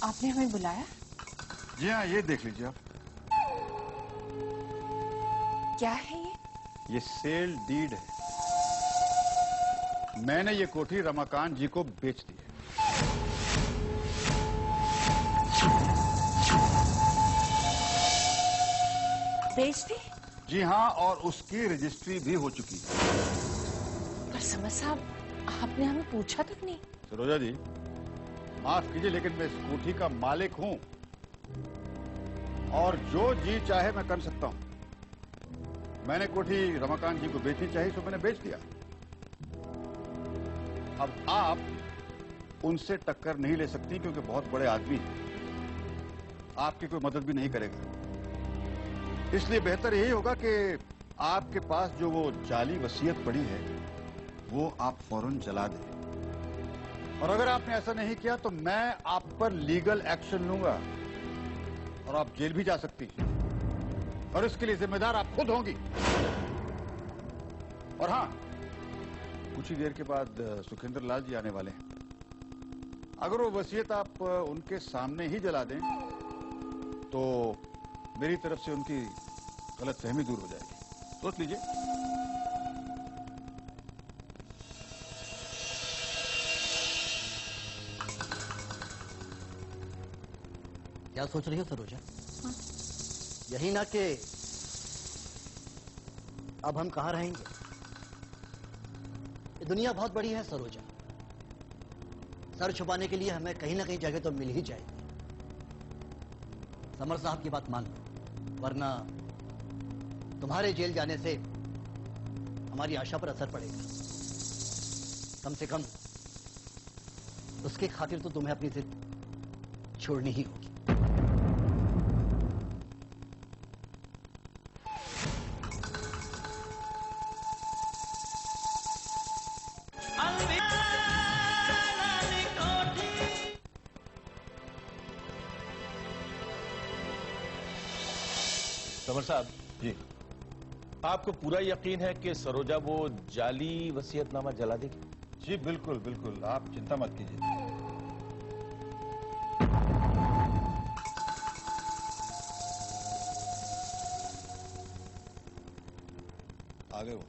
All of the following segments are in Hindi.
आपने हमें बुलाया? जी हाँ, ये देख लीजिए आप। क्या है ये? ये सेल डीड है। मैंने ये कोठी रमाकांत जी को बेच दी है। बेच दी? जी हाँ, और उसकी रजिस्ट्री भी हो चुकी है। पर समझ साहब, आपने हमें पूछा तक नहीं। सरोजा जी, माफ कीजिए लेकिन मैं इस कोठी का मालिक हूं और जो जी चाहे मैं कर सकता हूं। मैंने कोठी रमाकांत जी को बेचनी चाहिए तो मैंने बेच दिया। अब आप उनसे टक्कर नहीं ले सकती क्योंकि बहुत बड़े आदमी हैं। आपकी कोई मदद भी नहीं करेगा। इसलिए बेहतर यही होगा कि आपके पास जो वो जाली वसीयत पड़ी है वो आप फौरन जला दें। और अगर आपने ऐसा नहीं किया तो मैं आप पर लीगल एक्शन लूंगा और आप जेल भी जा सकती हैं। और इसके लिए जिम्मेदार आप खुद होंगी। और हां, कुछ ही देर के बाद सुखिंदर लाल जी आने वाले हैं। अगर वो वसीयत आप उनके सामने ही जला दें तो मेरी तरफ से उनकी गलतफहमी दूर हो जाएगी। सोच लीजिए। क्या सोच रही हो सरोजा? यही ना कि अब हम कहां रहेंगे? ये दुनिया बहुत बड़ी है सरोजा। सर छुपाने के लिए हमें कहीं ना कहीं जगह तो मिल ही जाएगी। समर साहब की बात मान लो, वरना तुम्हारे जेल जाने से हमारी आशा पर असर पड़ेगा। कम से कम उसकी खातिर तो तुम्हें अपनी जिद छोड़नी ही होगी। समर साहब जी, आपको पूरा यकीन है कि सरोजा वो जाली वसीयतनामा जला देगी? जी बिल्कुल बिल्कुल, आप चिंता मत कीजिए। आ गए वो।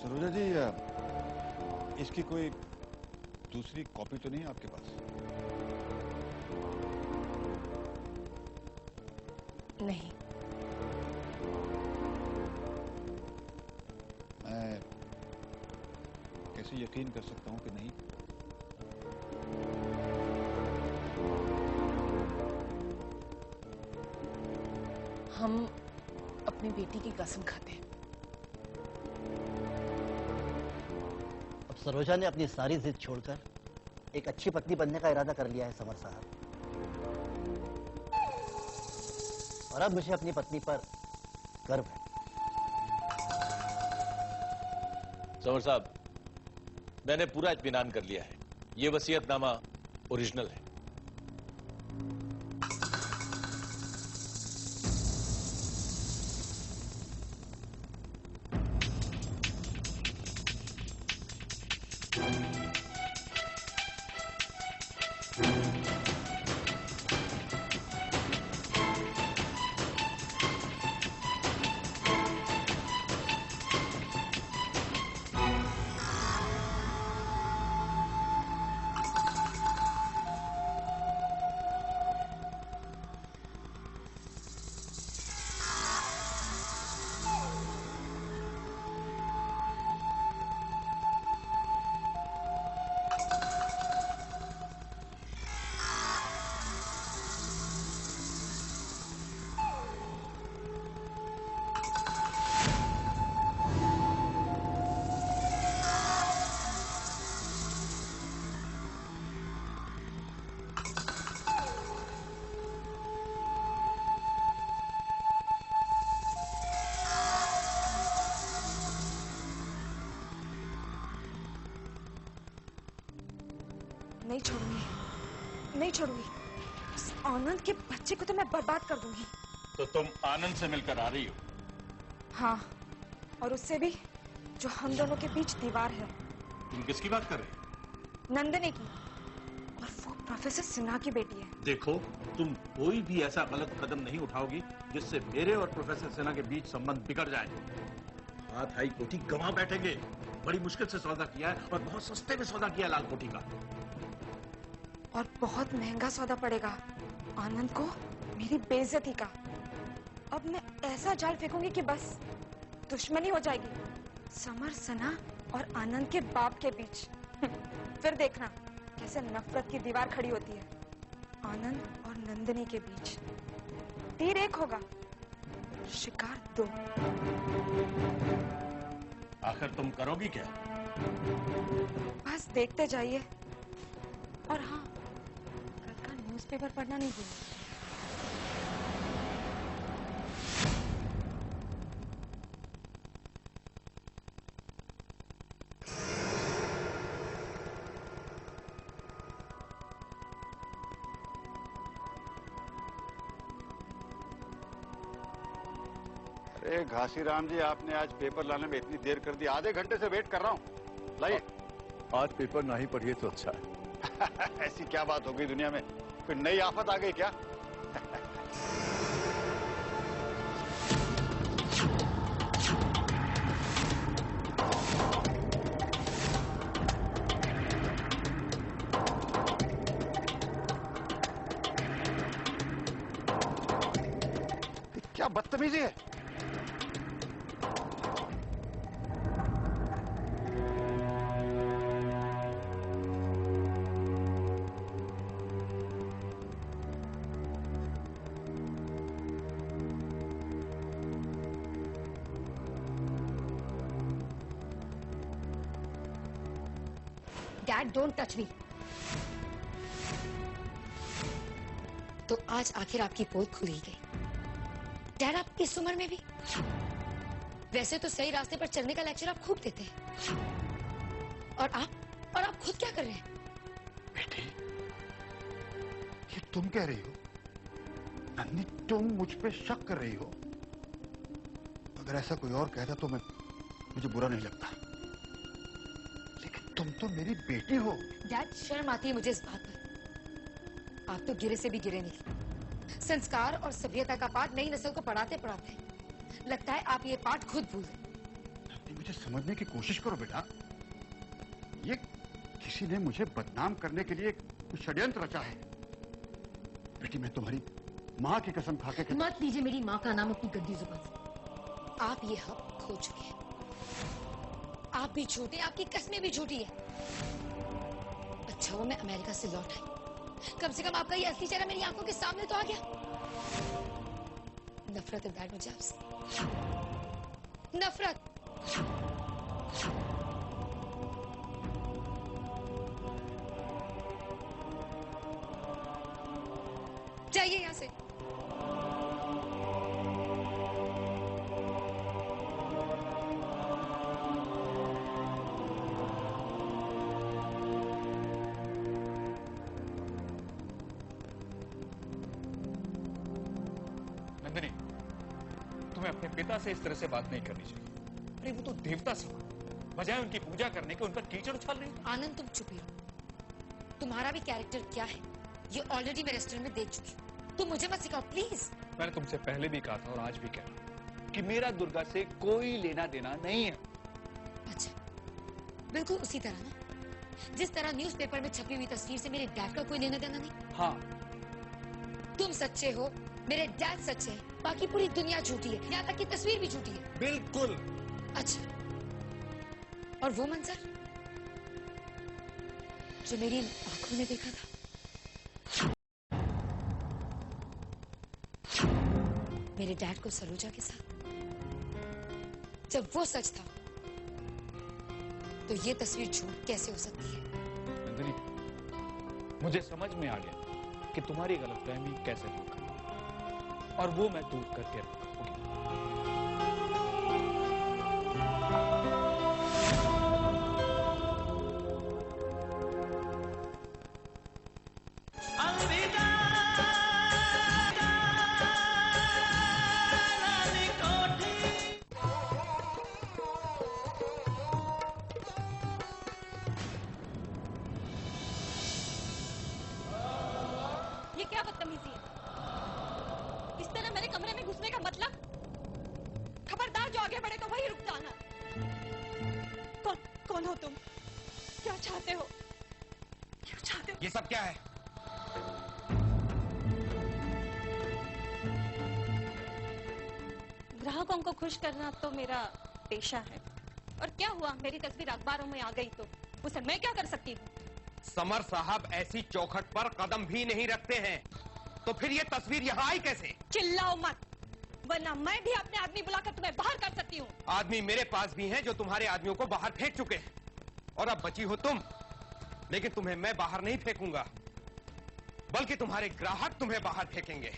सरोजा जी, इसकी कोई दूसरी कॉपी तो नहीं है आपके पास? नहीं। मैं कैसे यकीन कर सकता हूं कि नहीं? हम अपनी बेटी की कसम खाते हैं। अब सरोजा ने अपनी सारी जिद छोड़कर एक अच्छी पत्नी बनने का इरादा कर लिया है समर साहब। और अब मुझे अपनी पत्नी पर गर्व है। समर साहब, मैंने पूरा इत्मीनान कर लिया है। ये वसीयतनामा ओरिजिनल है। नहीं छोड़ूंगी, नहीं छोड़ूंगी। उस आनंद के बच्चे को तो मैं बर्बाद कर दूंगी। तो तुम आनंद से मिलकर आ रही हो? हाँ, और उससे भी जो हम दोनों के बीच दीवार है। तुम किसकी बात कर रही हो? नंदनी की, और वो प्रोफेसर सिन्हा की बेटी है। देखो, तुम कोई भी ऐसा गलत कदम नहीं उठाओगी जिससे मेरे और प्रोफेसर सिन्हा के बीच संबंध बिगड़ जाए। हाथ हाई कोठी गंवा बैठेंगे। बड़ी मुश्किल से सौदा किया है और बहुत सस्ते में सौदा किया लाल कोठी का। और बहुत महंगा सौदा पड़ेगा आनंद को मेरी बेइज्जती का। अब मैं ऐसा जाल फेंकूंगी कि बस दुश्मनी हो जाएगी समर, सना और आनंद के बाप के बीच। फिर देखना कैसे नफरत की दीवार खड़ी होती है आनंद और नंदिनी के बीच। तीर एक होगा, शिकार दो। आखिर तुम करोगी क्या? बस देखते जाइए। और हाँ, कल का न्यूज़पेपर पढ़ना नहीं भूलना। अरे घासीराम जी, आपने आज पेपर लाने में इतनी देर कर दी। आधे घंटे से वेट कर रहा हूँ। लाइए। आज पेपर ना ही पढ़िए तो अच्छा है। ऐसी क्या बात हो गई दुनिया में? कोई नई आफत आ गई क्या? क्या बदतमीजी है? Dad, don't touch me. तो आज आखिर आपकी पोल खुल ही गई। डैड, आप इस उम्र में भी? वैसे तो सही रास्ते पर चलने का लेक्चर आप खूब देते हैं। और आप खुद क्या कर रहे हैं? बेटी, ये तुम कह रही हो? नन्नी, तुम मुझ पे शक कर रही हो? अगर ऐसा कोई और कहता तो मुझे बुरा नहीं लगता, लेकिन तुम तो मेरी बेटी हो। डैड, शर्म आती है मुझे इस बात पर। आप तो गिरे से भी गिरे निकले। संस्कार और सभ्यता का पाठ नई नस्ल को पढ़ाते पढ़ाते लगता है आप ये पाठ खुद भूल गए। मुझे समझने की कोशिश करो बेटा। ये किसी ने मुझे बदनाम करने के लिए कुछ षड्यंत्र रचा है। बेटी, मैं तुम्हारी माँ की कसम खा के मत लीजिए मेरी माँ का नाम अपनी गंदी जुबान से। आप ये हक खो चुके हैं। आप भी झूठे, आपकी कस्में भी झूठी है। अच्छा वो मैं अमेरिका से लौट आई, कम से कम आपका ये असली चेहरा मेरी आंखों के सामने तो आ गया। नफरत है डैड मुझे आपसे, नफरत। जाइए यहां से। नंदिनी, तुम्हें अपने पिता से इस तरह से बात नहीं करनी चाहिए। अरे वो तो देवता से, बजाय उनकी पूजा करने के उन पर कीचड़ उछाल रही है। आनंद, तुम चुप ही रहो। तुम्हारा भी कैरेक्टर क्या है ये ऑलरेडी मैं रेस्टोरेंट में देख चुकी हूँ। तुम मुझे मत सिखाओ प्लीज। मैंने तुमसे पहले भी कहा था और आज भी कह रहा हूं कि मेरा दुर्गा से कोई लेना देना नहीं है। अच्छा, बिल्कुल उसी तरह ना जिस तरह न्यूज़पेपर में छपी हुई तस्वीर से मेरे डैड का कोई लेना देना नहीं। हाँ, तुम सच्चे हो, मेरे डैड सच्चे हैं, बाकी पूरी दुनिया झूठी है, यहाँ तक कि तस्वीर भी झूठी है। बिल्कुल। अच्छा, और वो मंजर जो मेरी आंखों ने देखा था, मेरे डैड को सरोजा के साथ, जब वो सच था तो ये तस्वीर झूठ कैसे हो सकती है? नंदिनी, मुझे समझ में आ गया कि तुम्हारी गलतफहमी कैसे दूर करनी, और वो मैं दूर करके रखूंगी। बदतमीजी है? इस तरह मेरे कमरे में घुसने का मतलब? खबरदार, जो आगे बढ़े तो वही रुक जाना। कौन हो तुम? क्या चाहते हो? क्या चाहते हो? ये सब क्या है? ग्राहकों को खुश करना तो मेरा पेशा है। और क्या हुआ, मेरी तस्वीर अखबारों में आ गई तो उसे मैं क्या कर सकती हूँ? समर साहब ऐसी चौखट पर कदम भी नहीं रखते हैं, तो फिर ये तस्वीर यहाँ आई कैसे? चिल्लाओ मत, वरना मैं भी अपने आदमी बुलाकर तुम्हें बाहर कर सकती हूँ। आदमी मेरे पास भी हैं जो तुम्हारे आदमियों को बाहर फेंक चुके हैं, और अब बची हो तुम। लेकिन तुम्हें मैं बाहर नहीं फेंकूंगा, बल्कि तुम्हारे ग्राहक तुम्हें बाहर फेंकेंगे।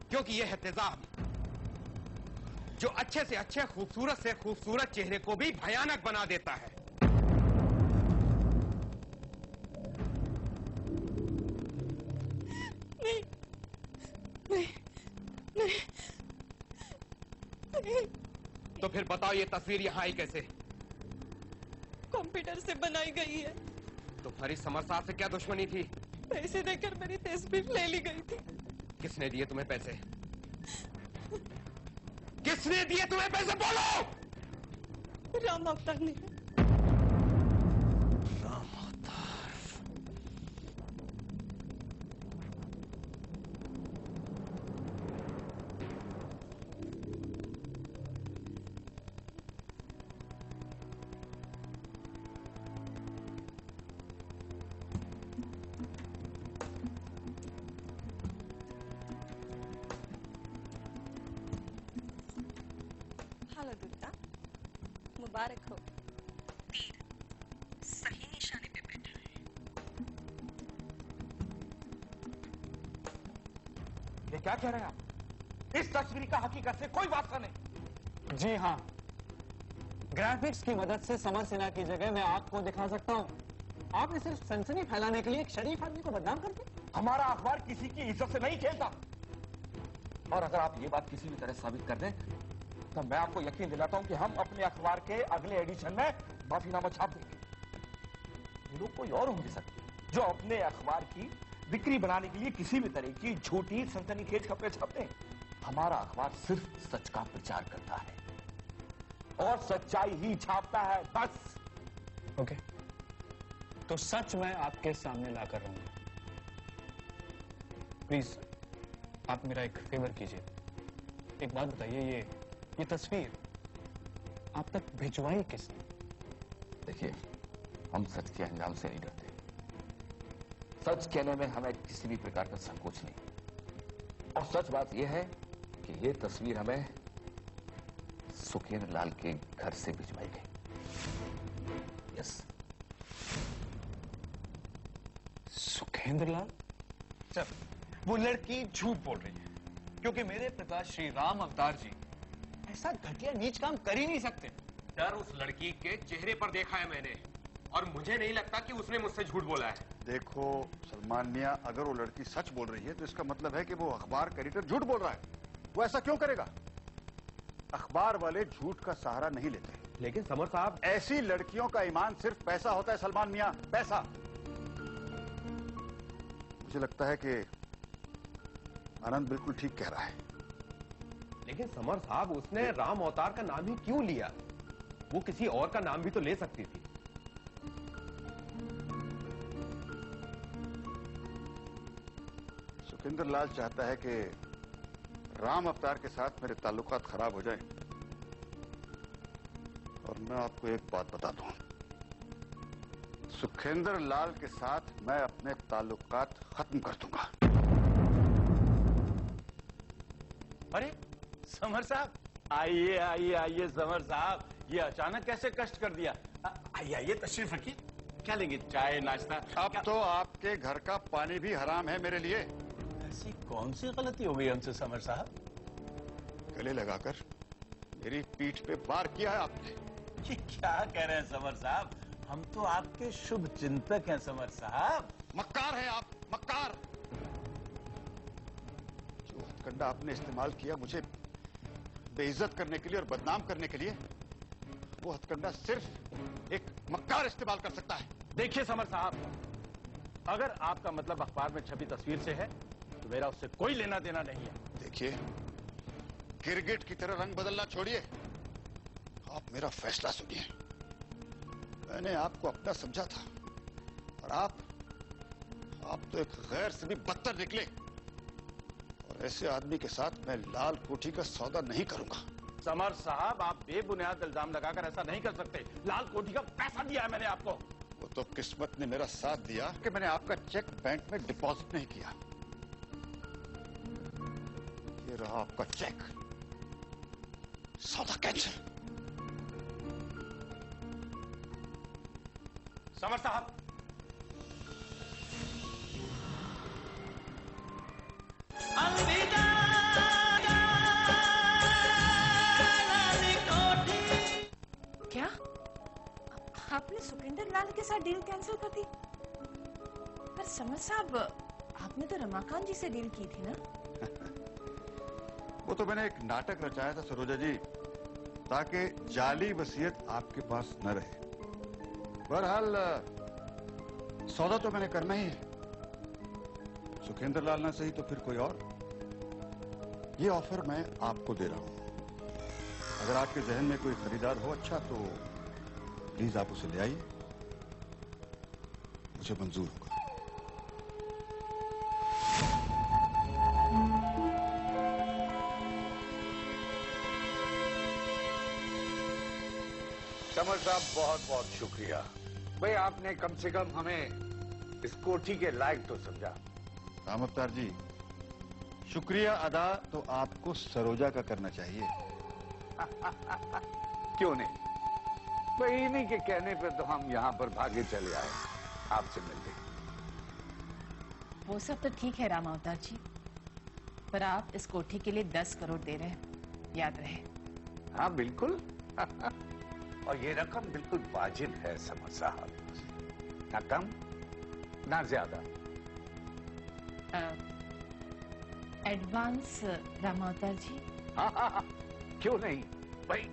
क्योंकि यह है तेजाब जो अच्छे से अच्छे, खूबसूरत से खूबसूरत चेहरे को भी भयानक बना देता है। नहीं, नहीं, नहीं, नहीं। तो फिर बताओ ये तस्वीर यहाँ आई कैसे? कंप्यूटर से बनाई गई है। तुम्हारी समर साहब से क्या दुश्मनी थी? पैसे देकर मेरी तस्वीर ले ली गई थी। किसने दिए तुम्हें पैसे? किसने दिए तुम्हें पैसे, बोलो! राम अवतार ने। राम अवतार। हेलो दुर्गा, मुबारक हो। तीर सही निशाने पे बैठा है। ये क्या कह रहे हैं आप? इस तस्वीर का हकीकत से कोई वास्ता नहीं। जी हाँ, ग्राफिक्स की मदद से समर सिन्हा की जगह मैं आपको दिखा सकता हूँ। आपने सिर्फ सनसनी फैलाने के लिए एक शरीफ आदमी को बदनाम कर दिया। हमारा अखबार किसी की इज्जत से नहीं खेलता, और अगर आप ये बात किसी भी तरह साबित कर दें तो मैं आपको यकीन दिलाता हूं कि हम अपने अखबार के अगले एडिशन में माफीनामा छाप देंगे। ये लोग कोई और होंगे सर, जो अपने अखबार की बिक्री बनाने के लिए किसी भी तरह की झूठी सनसनीखेज खबरें छापते हैं। हमारा अखबार सिर्फ सच का प्रचार करता है और सच्चाई ही छापता है, बस। ओके, तो सच मैं आपके सामने लाकर रहूंगा। प्लीज आप मेरा एक फेवर कीजिए। एक बात बताइए, ये तस्वीर आप तक भिजवाई किसने? देखिए, हम सच के अंजाम से नहीं डरते। सच कहने में हमें किसी भी प्रकार का संकोच नहीं। और सच बात यह है कि यह तस्वीर हमें सुखेंद्र लाल के घर से भिजवाई गई। यस। सुखेंद्र लाल? सर, वो लड़की झूठ बोल रही है, क्योंकि मेरे पिता श्री राम अवतार जी ऐसा घटिया नीच काम कर ही नहीं सकते। डर उस लड़की के चेहरे पर देखा है मैंने, और मुझे नहीं लगता कि उसने मुझसे झूठ बोला है। देखो सलमान मियां, अगर वो लड़की सच बोल रही है तो इसका मतलब है कि वो अखबार का एडिटर झूठ बोल रहा है। वो ऐसा क्यों करेगा? अखबार वाले झूठ का सहारा नहीं लेते। लेकिन समर साहब, ऐसी लड़कियों का ईमान सिर्फ पैसा होता है सलमान मियां, पैसा। मुझे लगता है कि आनंद बिल्कुल ठीक कह रहा है। लेकिन समर साहब, उसने राम अवतार का नाम ही क्यों लिया? वो किसी और का नाम भी तो ले सकती थी। सुखेंद्र लाल चाहता है कि राम अवतार के साथ मेरे ताल्लुकात खराब हो जाएं। और मैं आपको एक बात बता दूं, सुखेंद्र लाल के साथ मैं अपने ताल्लुकात खत्म कर दूंगा। अरे समर साहब, आइए आइए आइए समर साहब, ये अचानक कैसे कष्ट कर दिया? आइए आइए, तशरीफ रखिए। क्या लेंगे, चाय नाश्ता? अब तो आपके घर का पानी भी हराम है मेरे लिए। ऐसी कौन सी गलती हो गई हमसे समर साहब? गले लगाकर मेरी पीठ पे वार किया है आपने। ये क्या कह रहे हैं समर साहब? हम तो आपके शुभ चिंतक हैं समर साहब। मक्कार है आप, मक्कार। जो हथकंडा आपने इस्तेमाल किया मुझे बेइज्जत करने के लिए और बदनाम करने के लिए, वो हथकंडा सिर्फ एक मक्कार इस्तेमाल कर सकता है। देखिए समर साहब, अगर आपका मतलब अखबार में छपी तस्वीर से है तो मेरा उससे कोई लेना देना नहीं है। देखिए, गिरगिट की तरह रंग बदलना छोड़िए, आप मेरा फैसला सुनिए। मैंने आपको अपना समझा था और आप तो एक गैर से भी बदतर निकले। और ऐसे आदमी के साथ मैं लाल कोठी का सौदा नहीं करूंगा। समर साहब, आप बेबुनियाद इल्जाम लगाकर ऐसा नहीं कर सकते। लाल कोठी का पैसा दिया है मैंने आपको। वो तो किस्मत ने मेरा साथ दिया कि मैंने आपका चेक बैंक में डिपॉजिट नहीं किया। ये रहा आपका चेक, सौदा कैंसिल। समर साहब, क्या आपने सुखिंदर लाल के साथ डील कैंसिल कर दी? पर समर साहब, आपने तो रमाकांत जी से डील की थी ना? वो तो मैंने एक नाटक रचाया था सरोजा जी, ताकि जाली वसीयत आपके पास न रहे। बहरहाल सौदा तो मैंने करना ही है। सुखेंद्र लाल ना सही तो फिर कोई और। ये ऑफर मैं आपको दे रहा हूं। अगर आपके जहन में कोई खरीदार हो अच्छा तो प्लीज आप उसे ले आइए, मुझे मंजूर होगा। समर साहब, बहुत बहुत शुक्रिया। भाई, आपने कम से कम हमें इस कोठी के लायक तो समझा। राम अवतार जी, शुक्रिया अदा तो आपको सरोजा का करना चाहिए। क्यों नहीं भाई, इन्हीं के कहने पे तो हम यहाँ पर भागे चले आए आपसे मिलने। वो सब तो ठीक है राम अवतार जी, पर आप इस कोठी के लिए 10 करोड़ दे रहे हैं, याद रहे। हाँ बिल्कुल। और ये रकम बिल्कुल वाजिब है समर साहब, ना कम ना ज्यादा। एडवांस राम अवतार जी? हाँ, क्यों नहीं भाई,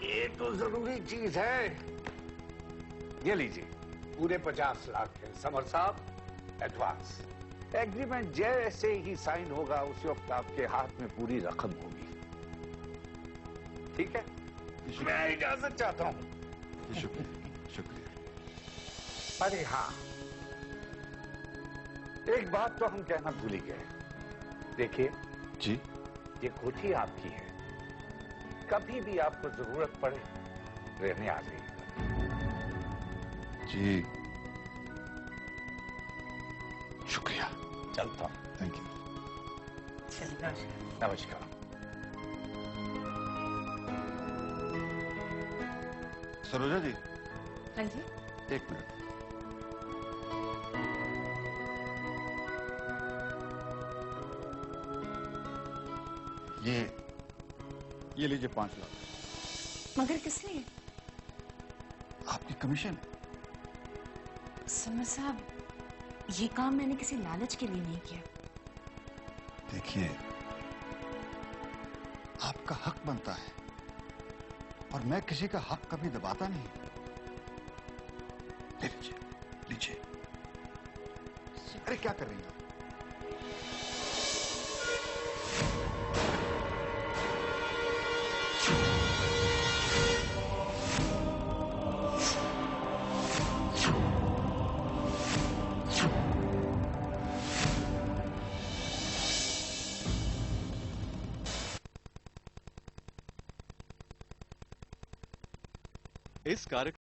ये तो जरूरी चीज है। ये लीजिए, पूरे 50 लाख है समर साहब, एडवांस। एग्रीमेंट जैसे ही साइन होगा उसी वक्त आपके हाथ में पूरी रकम होगी। ठीक है, मैं इजाजत चाहता हूं। शुक्रिया, शुक्रिया। अरे हाँ, एक बात तो हम कहना भूल ही गए। देखिए जी, ये कोठी आपकी है, कभी भी आपको जरूरत पड़े रहने आ जाइएगा। जी शुक्रिया। चलता हूं। Thank you. नमस्कार। सरोजा जी, हाँ जी। एक मिनट। ये लीजिए 5 लाख। मगर किस लिए? आपकी कमीशन। समर साहब, ये काम मैंने किसी लालच के लिए नहीं किया। देखिए, आपका हक बनता है और मैं किसी का हक कभी दबाता नहीं। ले लीजिए, लीजिए। अरे क्या कर रही हैं आप? इस कार्यक्रम